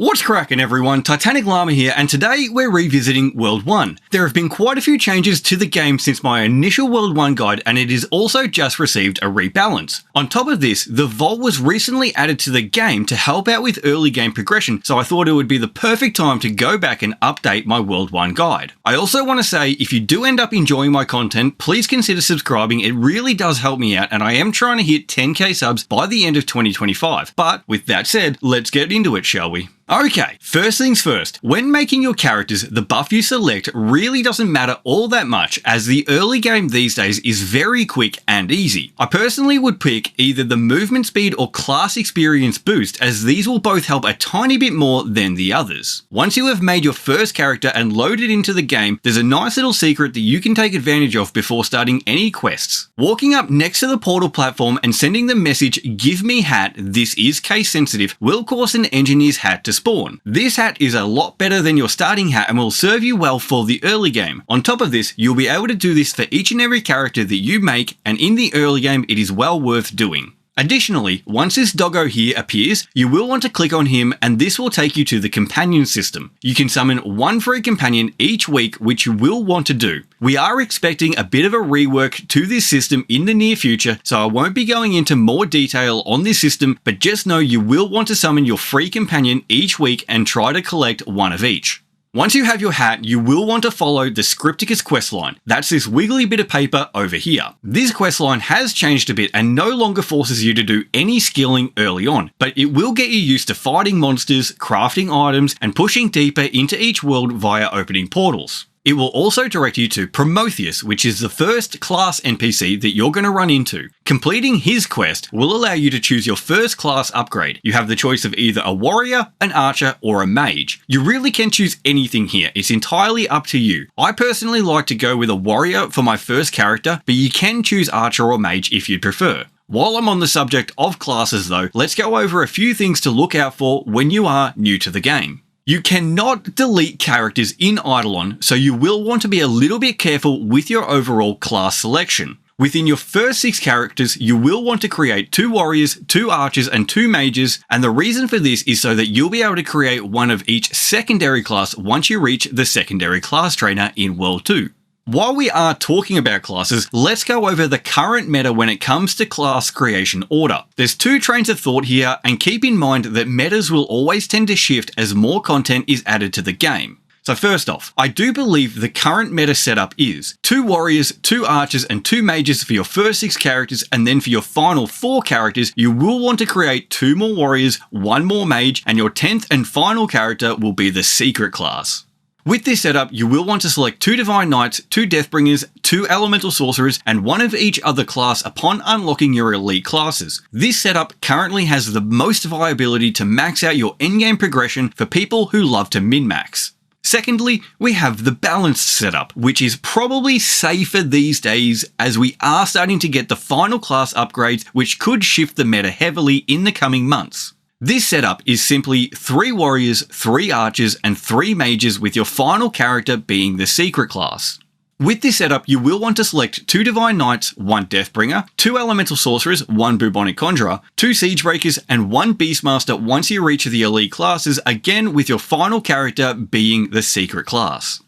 What's cracking everyone, Titanic Llama here, and today we're revisiting World 1. There have been quite a few changes to the game since my initial World 1 guide, and it has also just received a rebalance. On top of this, the vault was recently added to the game to help out with early game progression, so I thought it would be the perfect time to go back and update my World 1 guide. I also want to say, if you do end up enjoying my content, please consider subscribing. It really does help me out, and I am trying to hit 10k subs by the end of 2025. But with that said, let's get into it, shall we? Okay, first things first, when making your characters, the buff you select really doesn't matter all that much, as the early game these days is very quick and easy. I personally would pick either the movement speed or class experience boost, as these will both help a tiny bit more than the others. Once you have made your first character and loaded into the game, there's a nice little secret that you can take advantage of before starting any quests. Walking up next to the portal platform and sending the message, "Give me hat, this is case sensitive," will cause an engineer's hat to spawn. This hat is a lot better than your starting hat and will serve you well for the early game. On top of this, you'll be able to do this for each and every character that you make, and in the early game it is well worth doing. Additionally, once this doggo here appears, you will want to click on him and this will take you to the companion system. You can summon one free companion each week, which you will want to do. We are expecting a bit of a rework to this system in the near future, so I won't be going into more detail on this system, but just know you will want to summon your free companion each week and try to collect one of each. Once you have your hat, you will want to follow the Scripticus questline. That's this wiggly bit of paper over here. This questline has changed a bit and no longer forces you to do any skilling early on, but it will get you used to fighting monsters, crafting items, and pushing deeper into each world via opening portals. It will also direct you to Prometheus, which is the first class NPC that you're going to run into. Completing his quest will allow you to choose your first class upgrade. You have the choice of either a warrior, an archer, or a mage. You really can choose anything here, it's entirely up to you. I personally like to go with a warrior for my first character, but you can choose archer or mage if you'd prefer. While I'm on the subject of classes though, let's go over a few things to look out for when you are new to the game. You cannot delete characters in Idleon, so you will want to be a little bit careful with your overall class selection. Within your first 6 characters, you will want to create 2 warriors, 2 archers, and 2 mages, and the reason for this is so that you'll be able to create one of each secondary class once you reach the secondary class trainer in World 2. While we are talking about classes, let's go over the current meta when it comes to class creation order. There's 2 trains of thought here, and keep in mind that metas will always tend to shift as more content is added to the game. So first off, I do believe the current meta setup is 2 warriors, 2 archers, and 2 mages for your first 6 characters, and then for your final 4 characters, you will want to create 2 more warriors, 1 more mage, and your 10th and final character will be the secret class. With this setup, you will want to select 2 Divine Knights, 2 Deathbringers, 2 Elemental Sorcerers, and 1 of each other class upon unlocking your elite classes. This setup currently has the most viability to max out your endgame progression for people who love to min-max. Secondly, we have the balanced setup, which is probably safer these days as we are starting to get the final class upgrades, which could shift the meta heavily in the coming months. This setup is simply 3 warriors, 3 archers, and 3 mages, with your final character being the secret class. With this setup, you will want to select 2 Divine Knights, 1 Deathbringer, 2 Elemental Sorcerers, 1 Bubonic Conjurer, 2 Siegebreakers, and 1 Beastmaster once you reach the elite classes, again with your final character being the secret class.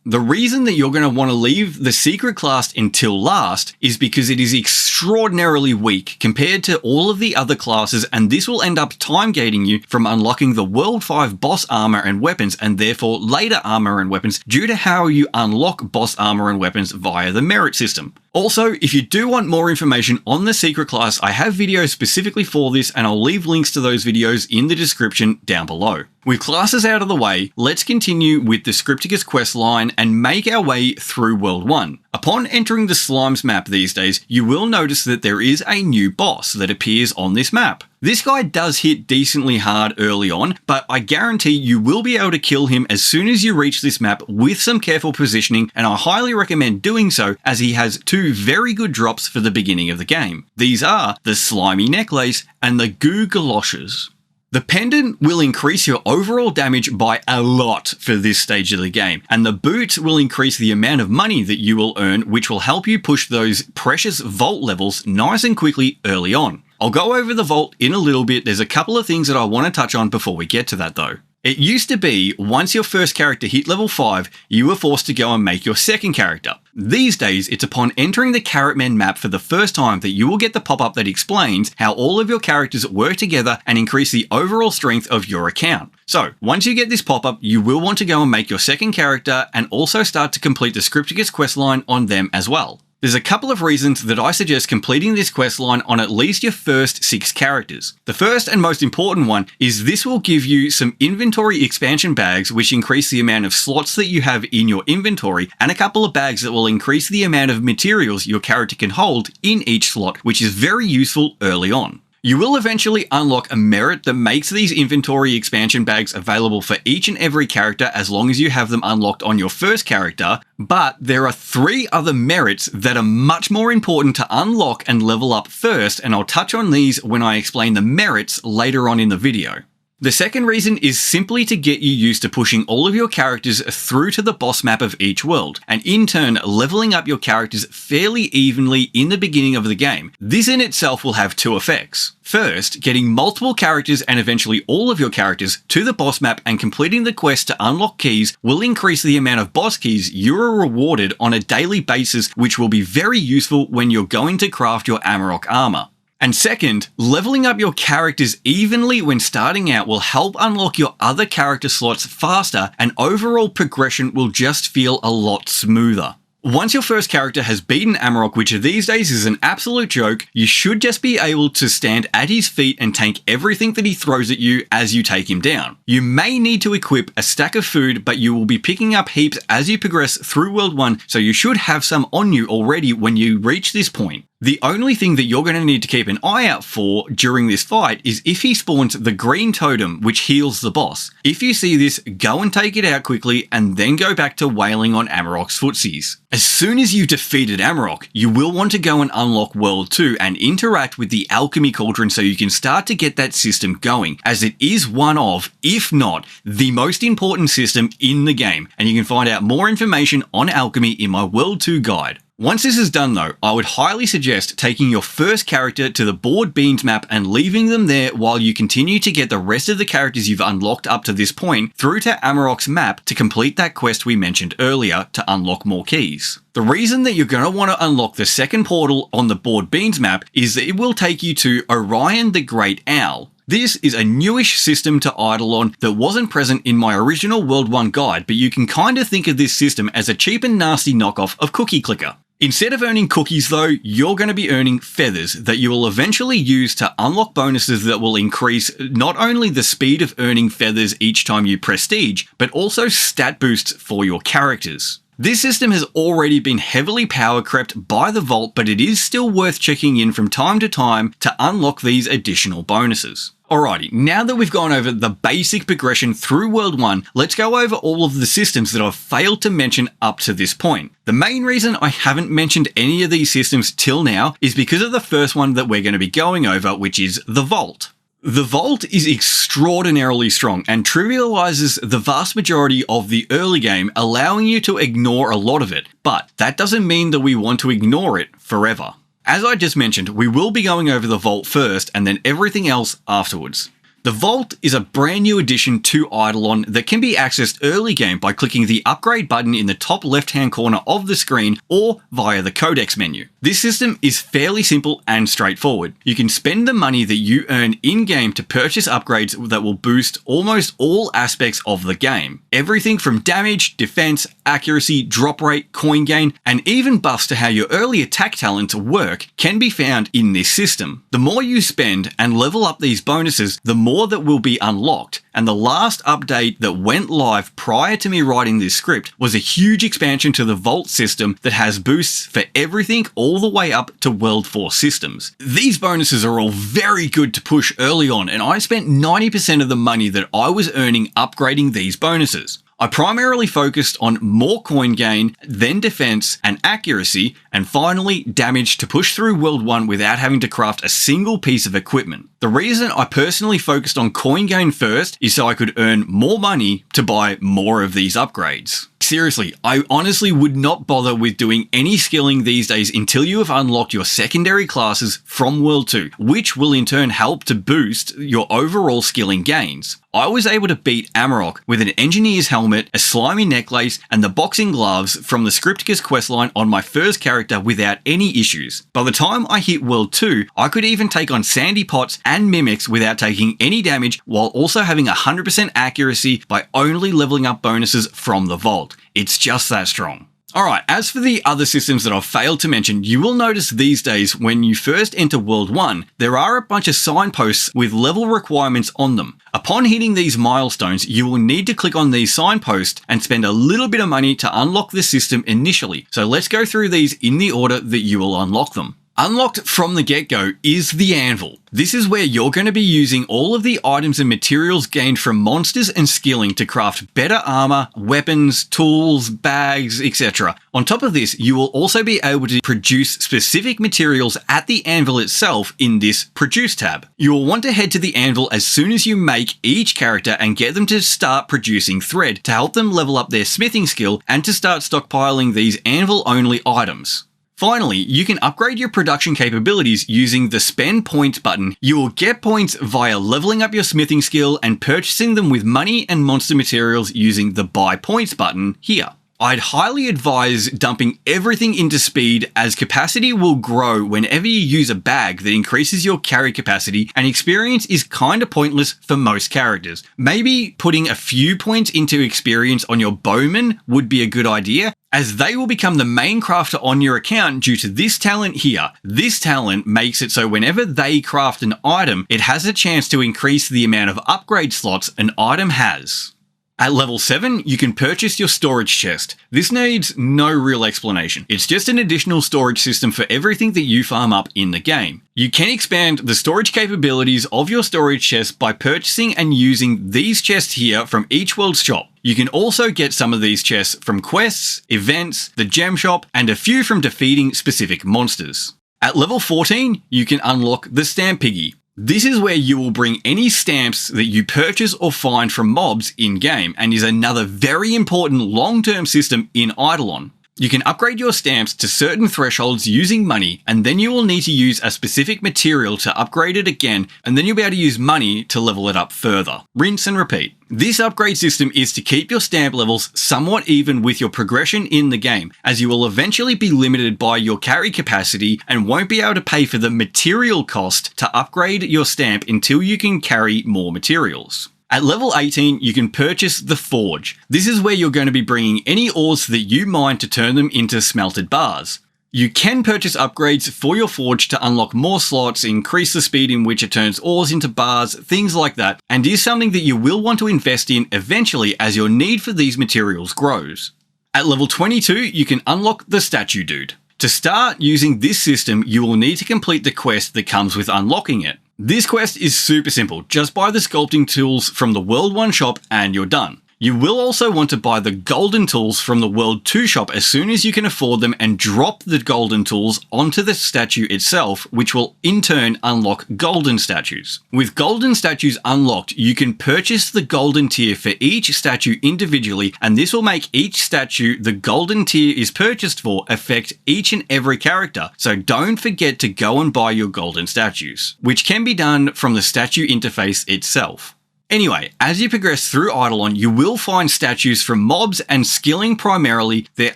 The reason that you're going to want to leave the secret class until last is because it is extraordinarily weak compared to all of the other classes, and this will end up time gating you from unlocking the World 5 boss armor and weapons, and therefore later armor and weapons, due to how you unlock boss armor and weapons via the merit system. Also, if you do want more information on the secret class, I have videos specifically for this, and I'll leave links to those videos in the description down below. With classes out of the way, let's continue with the Scripticus questline and make our way through World 1. Upon entering the Slimes map these days, you will notice that there is a new boss that appears on this map. This guy does hit decently hard early on, but I guarantee you will be able to kill him as soon as you reach this map with some careful positioning, and I highly recommend doing so as he has 2 very good drops for the beginning of the game. These are the Slimy Necklace and the Goo Galoshes. The pendant will increase your overall damage by a lot for this stage of the game, and the boot will increase the amount of money that you will earn, which will help you push those precious vault levels nice and quickly early on. I'll go over the vault in a little bit. There's a couple of things that I want to touch on before we get to that though. It used to be, once your first character hit level 5, you were forced to go and make your second character. These days, it's upon entering the Carrotmen map for the first time that you will get the pop-up that explains how all of your characters work together and increase the overall strength of your account. So, once you get this pop-up, you will want to go and make your second character and also start to complete the Scripticus quest line on them as well. There's a couple of reasons that I suggest completing this quest line on at least your first 6 characters. The first and most important one is this will give you some inventory expansion bags which increase the amount of slots that you have in your inventory, and a couple of bags that will increase the amount of materials your character can hold in each slot, which is very useful early on. You will eventually unlock a merit that makes these inventory expansion bags available for each and every character as long as you have them unlocked on your first character, but there are 3 other merits that are much more important to unlock and level up first, and I'll touch on these when I explain the merits later on in the video. The second reason is simply to get you used to pushing all of your characters through to the boss map of each world, and in turn leveling up your characters fairly evenly in the beginning of the game. This in itself will have 2 effects. First, getting multiple characters and eventually all of your characters to the boss map and completing the quest to unlock keys will increase the amount of boss keys you are rewarded on a daily basis, which will be very useful when you're going to craft your Amarok armor. And second, leveling up your characters evenly when starting out will help unlock your other character slots faster, and overall progression will just feel a lot smoother. Once your first character has beaten Amarok, which these days is an absolute joke, you should just be able to stand at his feet and tank everything that he throws at you as you take him down. You may need to equip a stack of food, but you will be picking up heaps as you progress through World 1, so you should have some on you already when you reach this point. The only thing that you're going to need to keep an eye out for during this fight is if he spawns the green totem, which heals the boss. If you see this, go and take it out quickly and then go back to wailing on Amarok's footsies. As soon as you've defeated Amarok, you will want to go and unlock World 2 and interact with the Alchemy Cauldron so you can start to get that system going, as it is one of, if not, the most important system in the game, and you can find out more information on alchemy in my World 2 guide. Once this is done though, I would highly suggest taking your first character to the Board Beans map and leaving them there while you continue to get the rest of the characters you've unlocked up to this point through to Amarok's map to complete that quest we mentioned earlier to unlock more keys. The reason that you're going to want to unlock the second portal on the Board Beans map is that it will take you to Orion the Great Owl. This is a newish system to Idleon that wasn't present in my original World 1 guide, but you can kind of think of this system as a cheap and nasty knockoff of Cookie Clicker. Instead of earning cookies though, you're going to be earning feathers that you will eventually use to unlock bonuses that will increase not only the speed of earning feathers each time you prestige, but also stat boosts for your characters. This system has already been heavily power crept by the vault, but it is still worth checking in from time to time to unlock these additional bonuses. Alrighty, now that we've gone over the basic progression through World 1, let's go over all of the systems that I've failed to mention up to this point. The main reason I haven't mentioned any of these systems till now is because of the first one that we're going to be going over, which is the Vault. The Vault is extraordinarily strong and trivializes the vast majority of the early game, allowing you to ignore a lot of it, but that doesn't mean that we want to ignore it forever. As I just mentioned, we will be going over the Vault first and then everything else afterwards. The Vault is a brand new addition to Idleon that can be accessed early game by clicking the upgrade button in the top left hand corner of the screen or via the Codex menu. This system is fairly simple and straightforward. You can spend the money that you earn in-game to purchase upgrades that will boost almost all aspects of the game. Everything from damage, defense, accuracy, drop rate, coin gain, and even buffs to how your early attack talents work can be found in this system. The more you spend and level up these bonuses, the more that will be unlocked, and the last update that went live prior to me writing this script was a huge expansion to the Vault system that has boosts for everything all the way up to World 4 systems. These bonuses are all very good to push early on, and I spent 90% of the money that I was earning upgrading these bonuses. I primarily focused on more coin gain, then defense and accuracy, and finally damage to push through World 1 without having to craft a single piece of equipment. The reason I personally focused on coin gain first is so I could earn more money to buy more of these upgrades. Seriously, I honestly would not bother with doing any skilling these days until you have unlocked your secondary classes from World 2, which will in turn help to boost your overall skilling gains. I was able to beat Amarok with an engineer's helmet, a slimy necklace, and the boxing gloves from the Scripticus questline on my first character without any issues. By the time I hit World 2, I could even take on sandy pots and mimics without taking any damage, while also having 100% accuracy by only leveling up bonuses from the vault. It's just that strong. Alright, as for the other systems that I've failed to mention, you will notice these days when you first enter World 1, there are a bunch of signposts with level requirements on them. Upon hitting these milestones, you will need to click on these signposts and spend a little bit of money to unlock the system initially. So let's go through these in the order that you will unlock them. Unlocked from the get-go is the Anvil. This is where you're going to be using all of the items and materials gained from monsters and skilling to craft better armor, weapons, tools, bags, etc. On top of this, you will also be able to produce specific materials at the Anvil itself in this Produce tab. You will want to head to the Anvil as soon as you make each character and get them to start producing thread to help them level up their smithing skill and to start stockpiling these Anvil-only items. Finally, you can upgrade your production capabilities using the spend points button. You will get points via leveling up your smithing skill and purchasing them with money and monster materials using the buy points button here. I'd highly advise dumping everything into speed, as capacity will grow whenever you use a bag that increases your carry capacity, and experience is kinda pointless for most characters. Maybe putting a few points into experience on your bowman would be a good idea, as they will become the main crafter on your account due to this talent here. This talent makes it so whenever they craft an item, it has a chance to increase the amount of upgrade slots an item has. At level 7, you can purchase your storage chest. This needs no real explanation. It's just an additional storage system for everything that you farm up in the game. You can expand the storage capabilities of your storage chest by purchasing and using these chests here from each world shop. You can also get some of these chests from quests, events, the gem shop, and a few from defeating specific monsters. At level 14, you can unlock the Stamp Piggy. This is where you will bring any stamps that you purchase or find from mobs in-game, and is another very important long-term system in Idleon. You can upgrade your stamps to certain thresholds using money, and then you will need to use a specific material to upgrade it again, and then you'll be able to use money to level it up further. Rinse and repeat. This upgrade system is to keep your stamp levels somewhat even with your progression in the game, as you will eventually be limited by your carry capacity and won't be able to pay for the material cost to upgrade your stamp until you can carry more materials. At level 18, you can purchase the Forge. This is where you're going to be bringing any ores that you mine to turn them into smelted bars. You can purchase upgrades for your forge to unlock more slots, increase the speed in which it turns ores into bars, things like that, and is something that you will want to invest in eventually as your need for these materials grows. At level 22, you can unlock the Statue Dude. To start using this system, you will need to complete the quest that comes with unlocking it. This quest is super simple, just buy the sculpting tools from the World 1 shop and you're done. You will also want to buy the golden tools from the World 2 shop as soon as you can afford them and drop the golden tools onto the statue itself, which will in turn unlock golden statues. With golden statues unlocked, you can purchase the golden tier for each statue individually, and this will make each statue the golden tier is purchased for affect each and every character, so don't forget to go and buy your golden statues, which can be done from the statue interface itself. Anyway, as you progress through Idleon, you will find statues from mobs and skilling primarily. There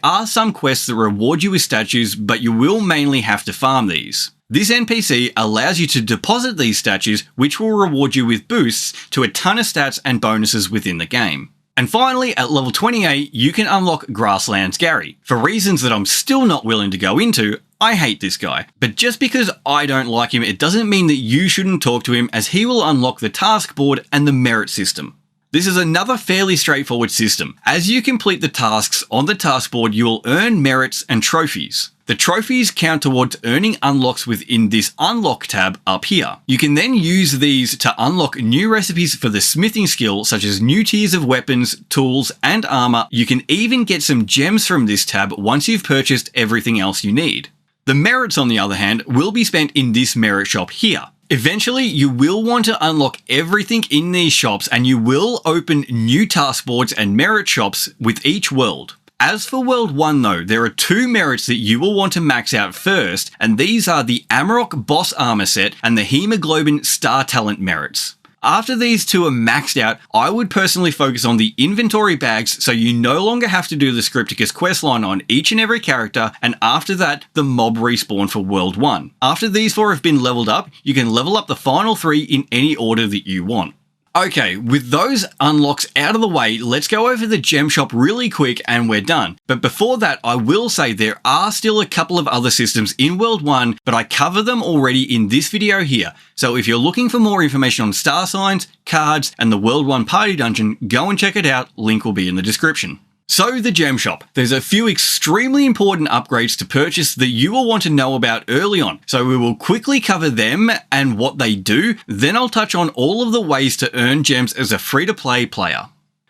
are some quests that reward you with statues, but you will mainly have to farm these. This NPC allows you to deposit these statues, which will reward you with boosts to a ton of stats and bonuses within the game. And finally, at level 28, you can unlock Grasslands Gary. For reasons that I'm still not willing to go into, I hate this guy. But just because I don't like him, it doesn't mean that you shouldn't talk to him, as he will unlock the task board and the merit system. This is another fairly straightforward system. As you complete the tasks on the task board, you will earn merits and trophies. The trophies count towards earning unlocks within this unlock tab up here. You can then use these to unlock new recipes for the smithing skill, such as new tiers of weapons, tools, and armor. You can even get some gems from this tab once you've purchased everything else you need. The merits, on the other hand, will be spent in this merit shop here. Eventually, you will want to unlock everything in these shops, and you will open new task boards and merit shops with each world. As for World 1 though, there are two merits that you will want to max out first, and these are the Amarok Boss Armor Set and the Hemoglobin Star Talent merits. After these two are maxed out, I would personally focus on the inventory bags so you no longer have to do the Scripticus Quest line on each and every character, and after that, the mob respawn for World 1. After these four have been leveled up, you can level up the final three in any order that you want. Okay, with those unlocks out of the way, let's go over the gem shop really quick and we're done. But before that, I will say there are still a couple of other systems in World 1, but I cover them already in this video here. So if you're looking for more information on star signs, cards, and the World 1 party dungeon, go and check it out, link will be in the description. So the gem shop. There's a few extremely important upgrades to purchase that you will want to know about early on. So we will quickly cover them and what they do, then I'll touch on all of the ways to earn gems as a free-to-play player.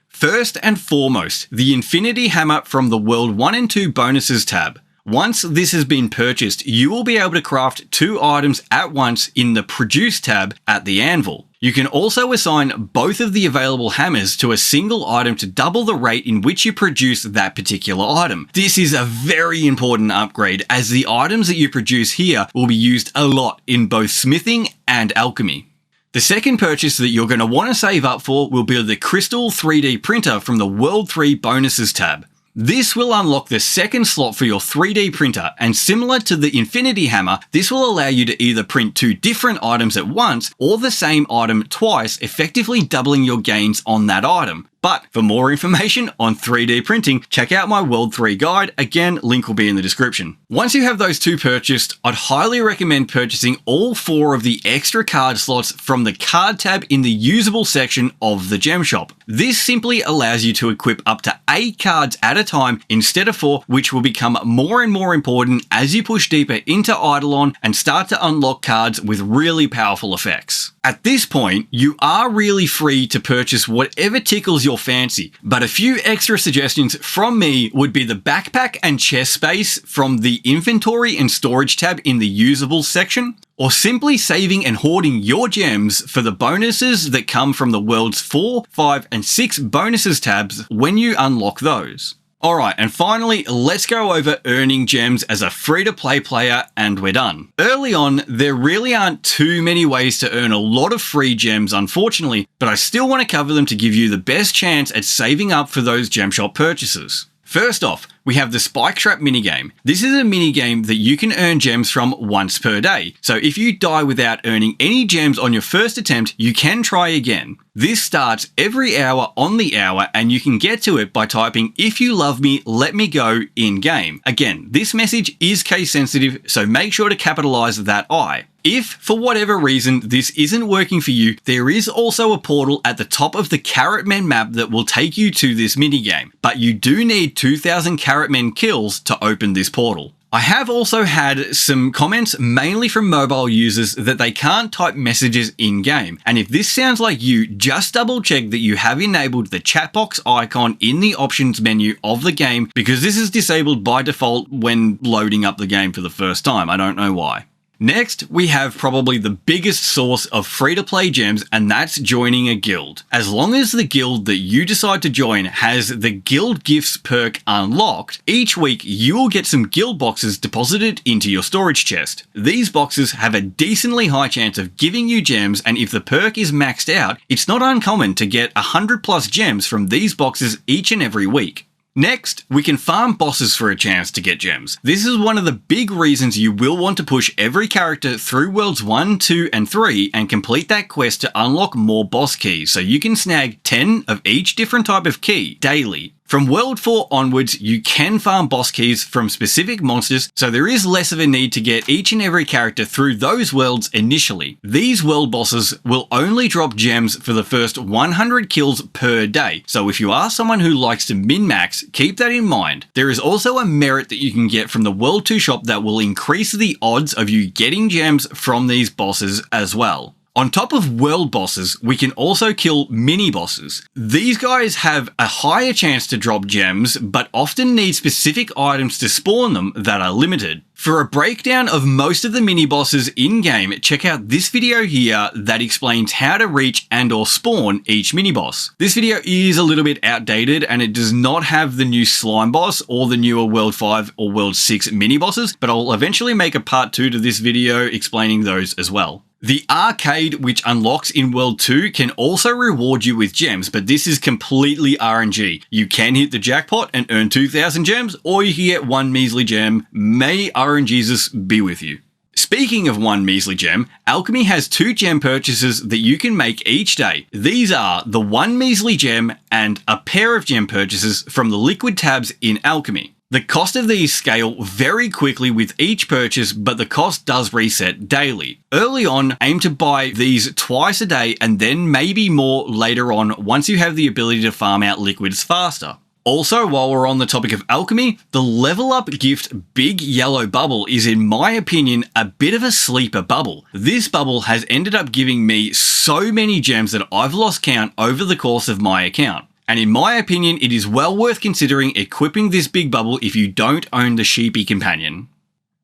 First and foremost, the Infinity Hammer from the World 1 and 2 bonuses tab. Once this has been purchased, you will be able to craft 2 items at once in the Produce tab at the Anvil. You can also assign both of the available hammers to a single item to double the rate in which you produce that particular item. This is a very important upgrade as the items that you produce here will be used a lot in both smithing and alchemy. The second purchase that you're going to want to save up for will be the Crystal 3D printer from the World 3 bonuses tab. This will unlock the second slot for your 3D printer, and similar to the Infinity Hammer, this will allow you to either print 2 different items at once or the same item twice, effectively doubling your gains on that item. But for more information on 3D printing, check out my World 3 guide. Again, link will be in the description. Once you have those 2 purchased, I'd highly recommend purchasing all 4 of the extra card slots from the card tab in the usable section of the gem shop. This simply allows you to equip up to 8 cards at a time instead of 4, which will become more and more important as you push deeper into Idleon and start to unlock cards with really powerful effects. At this point, you are really free to purchase whatever tickles your fancy, but a few extra suggestions from me would be the backpack and chest space from the inventory and storage tab in the usable section, or simply saving and hoarding your gems for the bonuses that come from the World's 4, 5, and 6 bonuses tabs when you unlock those. Alright, and finally, let's go over earning gems as a free-to-play player, and we're done. Early on, there really aren't too many ways to earn a lot of free gems, unfortunately, but I still want to cover them to give you the best chance at saving up for those gem shop purchases. First off, we have the Spike Trap minigame. This is a minigame that you can earn gems from once per day. So if you die without earning any gems on your first attempt, you can try again. This starts every hour on the hour, and you can get to it by typing "If you love me, let me go" in game. Again, this message is case sensitive, so make sure to capitalize that I. If, for whatever reason, this isn't working for you, there is also a portal at the top of the Carrot Men map that will take you to this minigame, but you do need 2,000 Carrot Men kills to open this portal. I have also had some comments, mainly from mobile users, that they can't type messages in-game, and if this sounds like you, just double check that you have enabled the chat box icon in the options menu of the game, because this is disabled by default when loading up the game for the first time. I don't know why. Next, we have probably the biggest source of free-to-play gems, and that's joining a guild. As long as the guild that you decide to join has the Guild Gifts perk unlocked, each week you will get some guild boxes deposited into your storage chest. These boxes have a decently high chance of giving you gems, and if the perk is maxed out, it's not uncommon to get 100 plus gems from these boxes each and every week. Next, we can farm bosses for a chance to get gems. This is one of the big reasons you will want to push every character through Worlds 1, 2, and 3 and complete that quest to unlock more boss keys, so you can snag 10 of each different type of key daily. From World 4 onwards, you can farm boss keys from specific monsters, so there is less of a need to get each and every character through those worlds initially. These world bosses will only drop gems for the first 100 kills per day, so if you are someone who likes to min-max, keep that in mind. There is also a merit that you can get from the World 2 shop that will increase the odds of you getting gems from these bosses as well. On top of world bosses, we can also kill mini bosses. These guys have a higher chance to drop gems, but often need specific items to spawn them that are limited. For a breakdown of most of the mini bosses in game, check out this video here that explains how to reach and or spawn each mini boss. This video is a little bit outdated and it does not have the new slime boss or the newer World 5 or World 6 mini bosses, but I'll eventually make a part 2 to this video explaining those as well. The arcade, which unlocks in World 2, can also reward you with gems, but this is completely RNG. You can hit the jackpot and earn 2,000 gems, or you can get one measly gem. May RNGesus be with you. Speaking of one measly gem, Alchemy has 2 gem purchases that you can make each day. These are the one measly gem and a pair of gem purchases from the liquid tabs in Alchemy. The cost of these scale very quickly with each purchase, but the cost does reset daily. Early on, aim to buy these twice a day and then maybe more later on once you have the ability to farm out liquids faster. Also, while we're on the topic of alchemy, the level up gift Big Yellow Bubble is, in my opinion, a bit of a sleeper bubble. This bubble has ended up giving me so many gems that I've lost count over the course of my account. And in my opinion, it is well worth considering equipping this big bubble if you don't own the Sheepy Companion.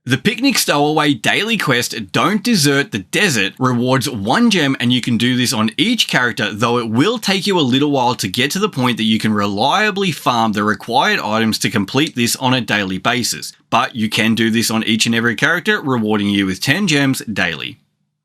The Picnic Stowaway daily quest, Don't Desert the Desert, rewards 1 gem and you can do this on each character, though it will take you a little while to get to the point that you can reliably farm the required items to complete this on a daily basis. But you can do this on each and every character, rewarding you with 10 gems daily.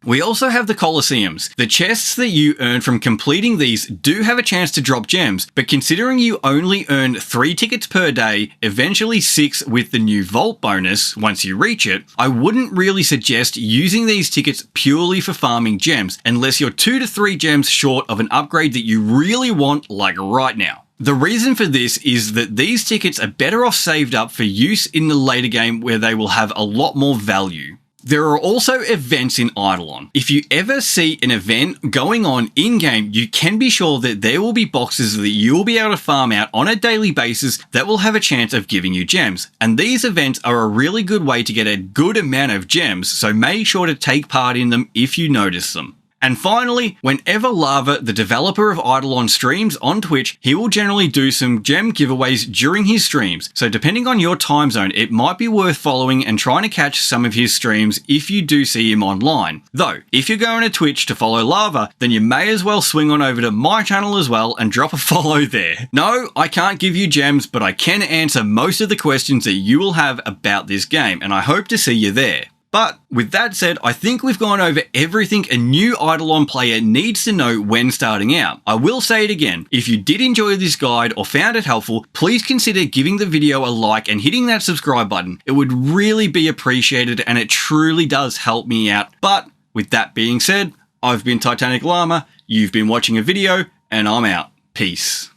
We also have the Colosseums. The chests that you earn from completing these do have a chance to drop gems, but considering you only earn 3 tickets per day, eventually 6 with the new Vault bonus once you reach it, I wouldn't really suggest using these tickets purely for farming gems, unless you're 2 to 3 gems short of an upgrade that you really want, like right now. The reason for this is that these tickets are better off saved up for use in the later game where they will have a lot more value. There are also events in Idleon. If you ever see an event going on in-game, you can be sure that there will be boxes that you will be able to farm out on a daily basis that will have a chance of giving you gems. And these events are a really good way to get a good amount of gems, so make sure to take part in them if you notice them. And finally, whenever Lava, the developer of Idleon, streams on Twitch, he will generally do some gem giveaways during his streams. So depending on your time zone, it might be worth following and trying to catch some of his streams if you do see him online. Though, if you're going to Twitch to follow Lava, then you may as well swing on over to my channel as well and drop a follow there. No, I can't give you gems, but I can answer most of the questions that you will have about this game, and I hope to see you there. But with that said, I think we've gone over everything a new Idleon player needs to know when starting out. I will say it again, if you did enjoy this guide or found it helpful, please consider giving the video a like and hitting that subscribe button. It would really be appreciated and it truly does help me out. But with that being said, I've been Titanic Llama, you've been watching a video, and I'm out. Peace.